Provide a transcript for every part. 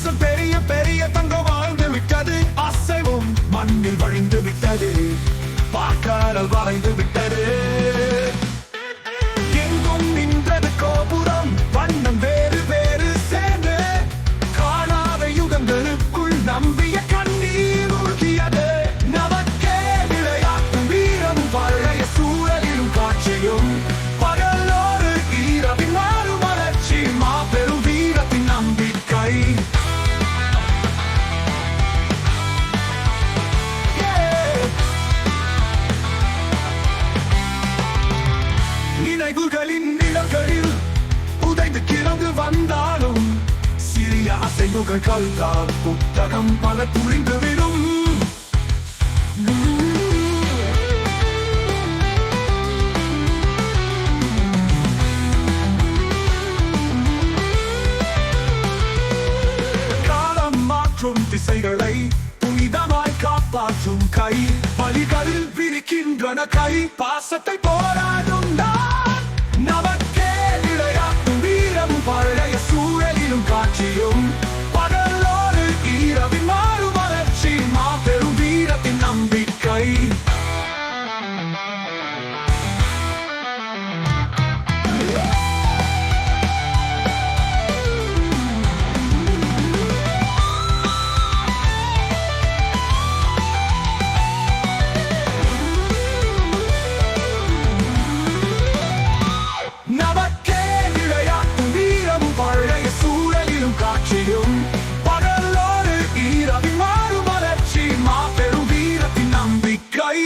தயவுசல் பெரிய பெரிய தங்கம் வாழ்ந்து விட்டது. அசைவும் மண்ணில் வழிந்து விட்டது. பாக்காரல் வளைந்து விட்டது. எங்கும் நின்றது கோபுரம். வண்ணம் வேறு வேறு சேர்ந்து காணாத யுகங்களுக்குள் நம்பிய கண்ணீர் ஊழ்கியது. நமக்கே விளையாட்டும் வீரம் பழைய சூழலிலும் காட்சியும் பகலோடு இரவின் மாறும் வளர்ச்சி மாபெரும் வீரத்தின் நம்பிக்கை. நினைவுகளின் நிழல்களில் உதைந்து கிடந்து வந்தாலும் சிறிய அசைவுகள் கண்டால் புத்தகம் பல புரிந்துவிடும். காலம் மாற்றும் திசைகளை புனிதமாய் காப்பாற்றும் கை. வழிகளில் விரிக்கின்றன கை. பாசத்தை போராடும் நான். நமக்கே விளையாட்டும் வீரம் பழைய சூழலிலும் காட்சியும் பகலோடு இரவின் மாறும் வளர்ச்சி மாபெரும் வீரத்தின் நம்பிக்கை. நமக்கே விளையாட்டும் வீரம் பழைய சூழலிலும் காட்சியும் பகலோடு இரவின் மாறும் வளர்ச்சி மாபெரும் வீரத்தின் நம்பிக்கை.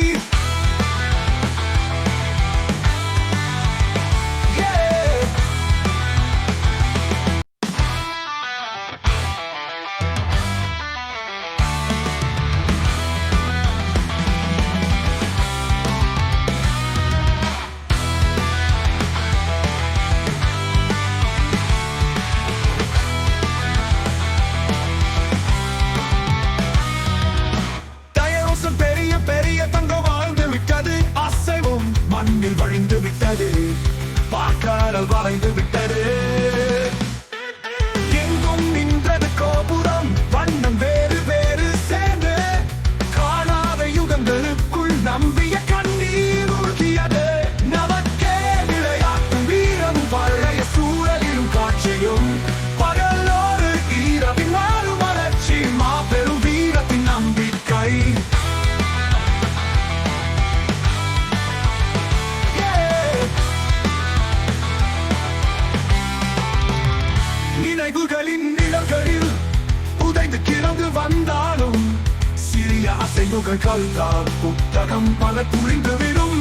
தயவுசல் பெரிய பெரிய தங்கம் வாழ்ந்து விட்டது. அசைவும் மண்ணில் வழிந்து விட்டது. பாக்காரல் வளைந்து விட்டது. எங்கும் நின்றது கோபுரம். வண்ணம் வேறு வேறு சேர்ந்து காணாத யுகங்களுக்குள் நம்பிய கண்ணீர் ஊழ்கியது. நமக்கே விளையாட்டும் வீரம் பழைய சூழலிலும் காட்சியும் பகலோடு இரவின் மாறும் வளர்ச்சி மாபெரும் வீரத்தின் நம்பிக்கை. நினைவுகளின் நிழல்களில் உதைந்து கிடந்து வந்தாலும் சிறிய அசைவுகள் கண்டால் புத்தகம் பல புரிந்துவிடும்.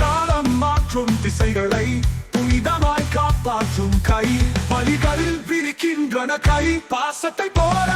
காலம் மாற்றும் திசைகளை புனிதமாய் காப்பாற்றும் கை. வழிகளில் விரிக்கின்றன கை. பாசத்தை போரா